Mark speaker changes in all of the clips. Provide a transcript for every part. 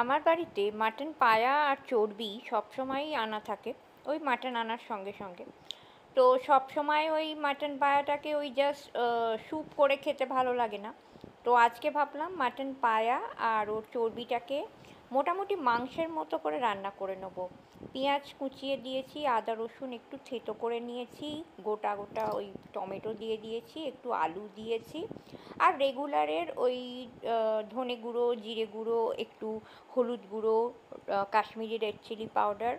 Speaker 1: আমার বাড়িতে মাটন পায়া আর চর্বি সবসময়ই আনা থাকে, ওই মাটন আনার সঙ্গে সঙ্গে। তো সবসময় ওই মাটন পায়াটাকে ওই জাস্ট স্যুপ করে খেতে ভালো লাগে না। তো আজকে ভাবলাম মাটন পায়া আর ওর চর্বিটাকে মোটামুটি মাংসের মতো করে রান্না করে নেব। পেঁয়াজ কুচিয়ে দিয়েছি, আদা রসুন একটু থেতো করে নিয়েছি, গোটা গোটা ওই টমেটো দিয়ে দিয়েছি, একটু আলু দিয়েছি, আর রেগুলারের ওই ধনে গুঁড়ো, জিরে গুঁড়ো, একটু হলুদ গুঁড়ো, কাশ্মীরি রেড চিলি পাউডার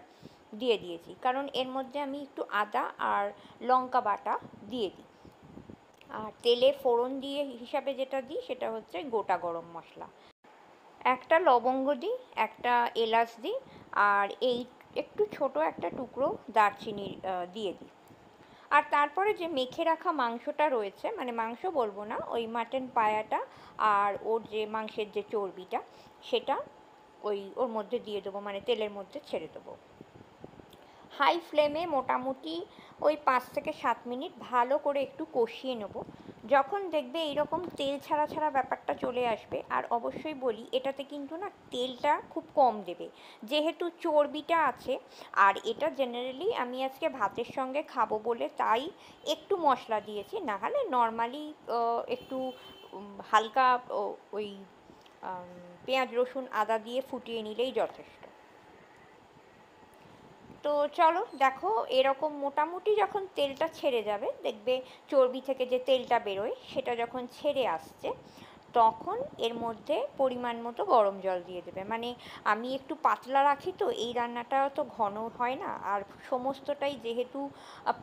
Speaker 1: দিয়ে দিয়েছি, কারণ এর মধ্যে আমি একটু আদা আর লঙ্কা বাটা দিয়ে দিই। আর তেলে ফোড়ন দিয়ে হিসাবে যেটা দিই সেটা হচ্ছে গোটা গরম মশলা, একটা লবঙ্গ দিই, একটা এলাচ দিই, আর এই একটু ছোট একটা টুকরো দারচিনি দিয়ে দিই। আর তারপরে যে মেখে রাখা মাংসটা রয়েছে, মানে মাংস বলবো না, ওই মাটন পায়াটা আর ওর যে মাংসের যে চর্বিটা, সেটা ওই ওর মধ্যে দিয়ে দেবো, মানে তেলের মধ্যে ছেড়ে দেবো। হাই ফ্লেমে মোটামুটি ওই 5 থেকে 7 মিনিট ভালো করে একটু কষিয়ে নেব। যখন দেখবে এইরকম তেল ছাড়া ছাড়া ব্যাপারটা চলে আসবে, আর অবশ্যই বলি এটাতে কিন্তু না তেলটা খুব কম দেবে, যেহেতু চর্বিটা আছে। আর এটা জেনারেলি আমি আজকে ভাতের সঙ্গে খাবো বলে তাই একটু মশলা দিয়েছি, না হলে নর্মালি একটু হালকা ওই পেঁয়াজ রসুন আদা দিয়ে ফুটিয়ে নিলেই যথেষ্ট। তো চলো দেখো, এরকম মোটামুটি যখন তেলটা ছেড়ে যাবে, দেখবে চর্বি থেকে যে তেলটা বেরোয় সেটা যখন ছেড়ে আসছে, তখন এর মধ্যে পরিমাণ মতো গরম জল দিয়ে দেবে। মানে আমি একটু পাতলা রাখি, তো এই রান্নাটা তো ঘন হয় না। আর সমস্তটাই যেহেতু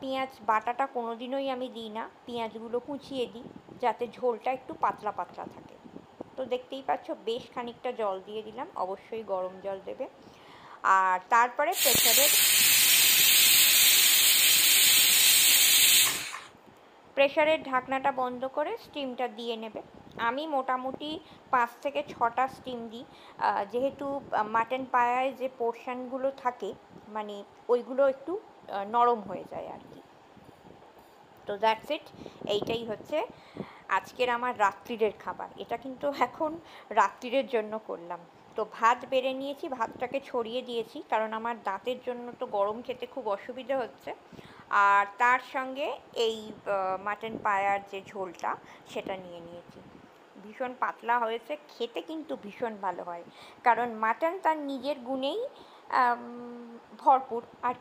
Speaker 1: পেঁয়াজ বাটাটা কোনো দিনই আমি দিই না, পেঁয়াজগুলো কুচিয়ে দিই যাতে ঝোলটা একটু পাতলা পাতলা থাকে। তো দেখতেই পাচ্ছ বেশ খানিকটা জল দিয়ে দিলাম, অবশ্যই গরম জল দেবে। আর তারপরে প্রেসারের ঢাকনাটা বন্ধ করে স্টিমটা দিয়ে নেবে। আমি মোটামুটি 5 থেকে 6টা স্টিম দিই, যেহেতু মাটন পায়ায় যে পোর্শনগুলো থাকে, মানে ওইগুলো একটু নরম হয়ে যায় আর কি। তো দ্যাটস ইট, এইটাই হচ্ছে আজকের আমার রাত্রিরের খাবার। এটা কিন্তু এখন রাত্রিরের জন্য করলাম। তো ভাত বেড়ে নিয়েছি, ভাতটাকে ছড়িয়ে দিয়েছি, কারণ আমার দাঁতের জন্য তো গরম খেতে খুব অসুবিধে হচ্ছে। আর তার সঙ্গে এই মাটন পায়ার যে ঝোলটা সেটা নিয়ে নিয়েছি। ভীষণ পাতলা হয়েছে, খেতে কিন্তু ভীষণ ভালো হয়, কারণ মাটন তার নিজের গুণেই ভরপুর। আর